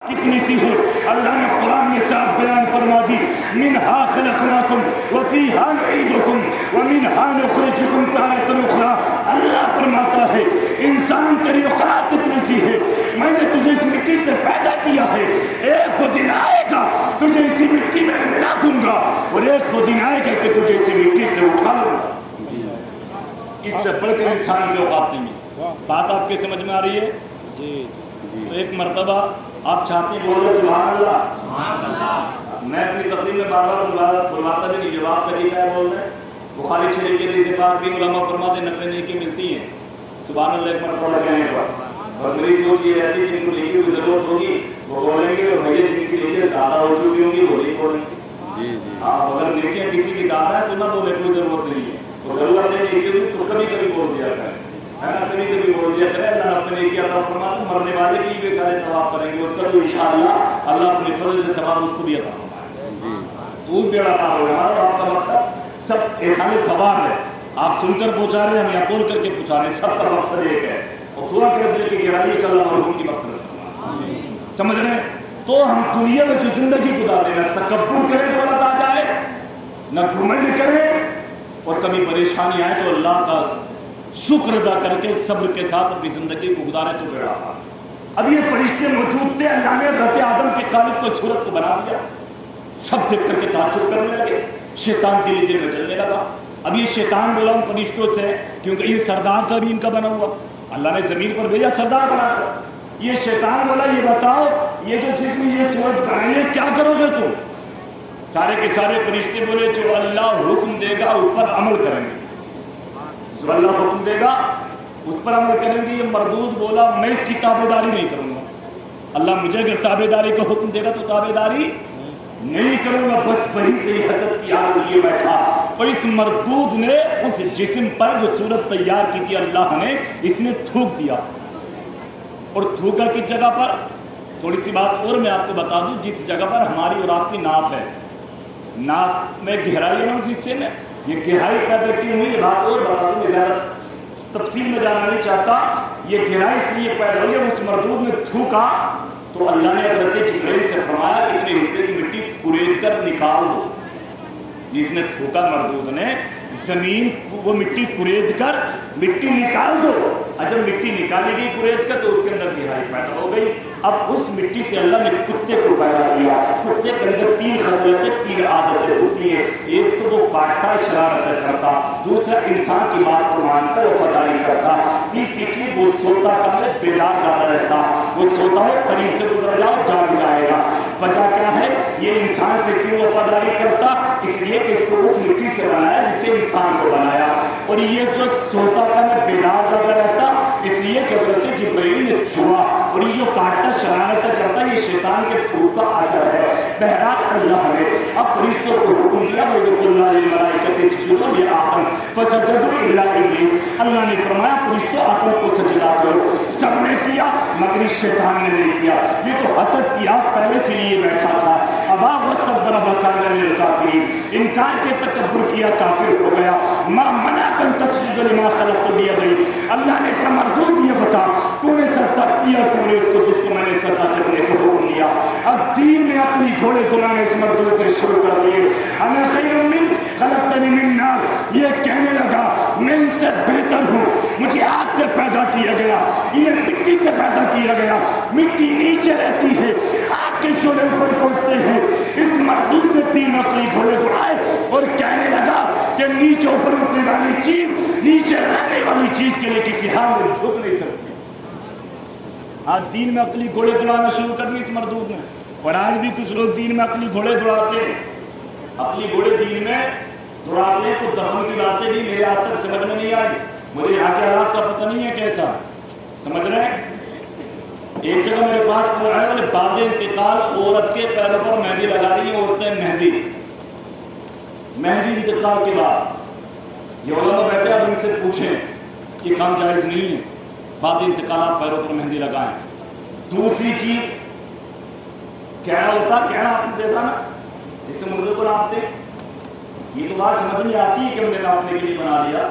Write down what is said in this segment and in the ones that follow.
کتنی سی ہے اللہ نے قرآن میں صاف بیان فرما دی منہا خلقناکم وفیہا نعیدکم ومنہا نخرجکم تارۃ اخری. اللہ فرماتا ہے انسان تیری اوقات کتنی سی ہے, میں نے تجھے اس مٹی سے پیدا کیا ہے, ایک تو دن آئے گا تجھے اسی مٹی میں ملا دوں گا اور ایک تو دن آئے گا کہ تجھے اسی مٹی سے اٹھا لوں گا. اس سے بڑھ کر انسان کی اوقات نہیں ہے. بات آپ کے سمجھ میں آ رہی ہے؟ تو ایک مرتبہ آپ چاہتے ہیں بولے سبحان اللہ. میں اپنی تقریر میں بار بار بلواتا بھی نہیں, جواب طریقہ ہے بول رہے ہیں. بخاری شریف کے حدیث پاک بھی علماء فرماتے ہیں نقل نیکی ملتی ہیں سبحان اللہ ایک مرتبہ کہنے پر. اور میری سوچ یہ رہتی ہے جن کو نیکی کی ضرورت ہوگی وہ بولیں گے, اور بھیا جن کی نیکیاں زیادہ ہو چکی ہوں گی وہ نہیں بولیں گے. اگر نیکیاں کسی کی زیادہ ہے تو نہ بولے, کوئی ضرورت نہیں ہے. تو ضرورت ہے نیکی کی تو کبھی کبھی بول دیا کرے, ہے نا, کبھی کبھی بول دیا کرے. اللہ اپنے نیکی عطا فرما تو مرنے والے کے لیے سارے ثواب کریں گے, اس کا تو انشاءاللہ اللہ اپنے فضل سے ثواب اس کو بھی عطا فرمائے. تو بھی عطا ہوگا. آپ کا مقصد سب احسان ثواب ہے. آپ سن کر پہنچا رہے ہیں, ہم یا بول کر کے پہنچا رہے ہیں, سب کا مقصد ایک ہے. اور دعا کریں دل کی گہرائی سے اللہ مرحوم کی مغفرت. سمجھ رہے ہیں؟ تو ہم دنیا میں جو زندگی گزارے نہ تکبر کریں تو اللہ آ جائے, نہ گھمنڈ کریں, اور کبھی پریشانی آئے تو اللہ کا شکر ادا کر کے صبر کے ساتھ اپنی زندگی کو گزارے تو بیڑا. اب یہ فرشتے موجود تھے, اللہ نے حضرت آدم کے قالب کو صورت کو بنا دیا. سب دیکھ کر کے تعجب کرنے لگے. شیطان دل دل میں چلنے لگا. اب یہ شیطان بولا ان فرشتوں سے, کیونکہ یہ سردار تھا بھی ان کا بنا ہوا, اللہ نے زمین پر بھیجا سردار بنا کر. یہ شیطان بولا یہ بتاؤ یہ جو جسم یہ صورت بنائی ہے کیا کرو گے تم؟ سارے کے سارے فرشتے بولے جو اللہ حکم دے گا اس پر عمل کریں گے. جو اللہ حکم دے گا اس پر عمل کریں گے. یہ مردود بولا میں اس کی تابع داری نہیں کروں گا. اللہ مجھے اگر تابع داری کا حکم دے گا تو تابع داری نہیں کروں گا. بس وہی سے ہی حضرت کی آگ لیے بیٹھا, اور اس مردود نے اس جسم پر جو صورت تیار کی تھی اللہ نے, اس نے تھوک دیا. اور تھوکا کس جگہ پر؟ تھوڑی سی بات اور میں آپ کو بتا دوں, جس جگہ پر ہماری اور آپ کی ناف ہے, ناف میں گہرائی ہے نا اس حصے میں, یہ گہرائی پیدا کی ہوئی بات اور بتا دوں, زیادہ تفصیل میں جانا نہیں چاہتا. یہ گہرائی اس لیے پیدا ہوئی, اس مردود نے تھوکا تو اللہ نے حضرت جبرائیل سے فرمایا اتنے حصے کی مٹی کرید کر نکال دو. جس نے تھوکا مردود نے زمین وہ مٹی کرید کر مٹی نکال دو. جب مٹی نکالی گئی کرید کر تو اس کے اندر گہرائی پیدا ہو گئی. اب اس مٹی سے اللہ نے کتے کو پیدا کیا. کتے کے اندر 3 خصلتیں 3 عادتیں ہوتی ہیں. ایک تو وہ کاٹتا شرارت کرتا, دوسرا انسان کی بات کو مان کر وفاداری کرتا, تیسری چیز وہ سوتا کم ہے بیدار زیادہ رہتا. وہ سوتا ہے قریب سے گزر جاؤ جاگ جائے گا. وجہ کیا ہے؟ یہ انسان سے کیوں وفاداری کرتا؟ اس لیے کہ اس کو اس مٹی سے بنایا جس سے انسان کو بنایا. اور یہ جو سوتا کم ہے بیدار زیادہ رہتا اس لیے کہ حضرت جبرائیل نے چھوا. اور یہ جو کاٹتا شرارت کرتا یہ شیطان کے تھوک کا اثر ہے. بہرحال اللہ نے اب فرشتوں کو حکم دیا اللہ نے فرمایا فرشتوں آدم کو سجدہ کرو. سب نے کیا مگر شیطان نے نہیں کیا. یہ تو حسد کی آگ پہلے سے لیے بیٹھا تھا. ابا واستكبر وكان من الكافرين, انکار کے تکبر کیا کافر ہو گیا. ما منعك ان تسجد لما خلقت بيدي, اللہ نے کہا مردود یہ بتا تو نے سجدہ کیا تو نے اس کو جس کو میں نے سجدہ کرنے کو حکم دیا. اب دین میں اپنی گھوڑے دلانے اس مردود کے شروع کر دیے. انا خیر من خلقتنی من نار, یہ کہنے لگا میں ان سے بہتر ہوں, مجھے آگ سے پیدا کیا گیا, یہ مٹی سے پیدا کیا گیا. مٹی نیچے رہتی ہے, آگ کے شعلے اوپر پڑتے ہیں. اس مردود نے 3 نقلی گھوڑے دوڑائے اور کہنے لگا کہ نیچے اوپر اٹھنے والی چیز نیچے رہنے والی چیز کے لیے کسی حال میں جھک نہیں سکتی. آج دین میں عقلی گھوڑے دوڑانا شروع کر دی اس مردود نے. اور آج بھی کچھ لوگ دین میں عقلی گھوڑے دوڑاتے ہیں. عقلی گھوڑے دین میں دوڑاتے ہیں تو دفن کی باتیں بھی میرے آج تک سمجھ میں نہیں آئی. مجھے یہاں کے حالات کا پتہ نہیں ہے کیسا, سمجھ رہے ہیں. ایک جگہ میرے پاس آئے والے بعد انتقال عورت کے پیروں پر مہندی لگا رہی ہیں عورتیں. مہندی انتقال کے بعد یہ علماء بیٹھے اب ان سے پوچھیں یہ کام جائز نہیں ہے, بعد انتقالات پیروں پر مہندی لگائیں. دوسری چیز کہنا ہوتا, کہنا آپ نے دیکھا نا جس سے مردے کو ناپتے, یہ تو بات سمجھ نہیں آتی ہے کہ ہم نے ناپنے کے لیے بنا لیا.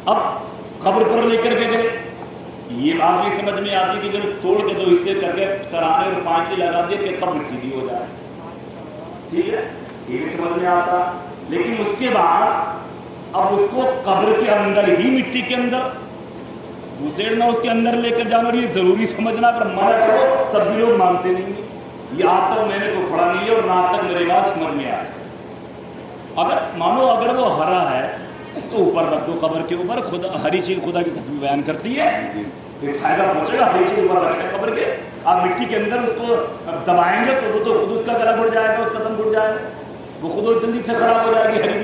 اب قبر پر لے کر کے گئے, یہ بات بھی سمجھ میں آتی کہ جب توڑ کے 2 حصے کر کے سرانے اور 5 لگا دیے کہ قبر سیدھی ہو جائے، ٹھیک ہے، یہ بھی سمجھ میں آتا. لیکن اس کے بعد اب اس کو قبر کے اندر ہی مٹی کے اندر گھسیڑنا، اس کے اندر لے کر جانا، اور یہ ضروری سمجھنا، اگر منع کرو تب بھی لوگ مانتے نہیں ہیں. یہ آج تک میں نے تو پڑھا نہیں ہے اور نہ تک میرے بات سمجھ میں آئے. اگر مانو اگر وہ ہرا ہے تو اوپر رکھ دو قبر کے اوپر، خدا ہری چیز خدا کی تصویر بیان کرتی ہے، پھر فائدہ پہنچے گا. ہری چیز اوپر رکھیں قبر کے، آپ مٹی کے اندر اس کو دبائیں گے تو وہ تو خود اس کا گلا گھٹ جائے گا، اس کا دم گھٹ جائے گا، وہ خود جلدی سے خراب ہو جائے گی. ہری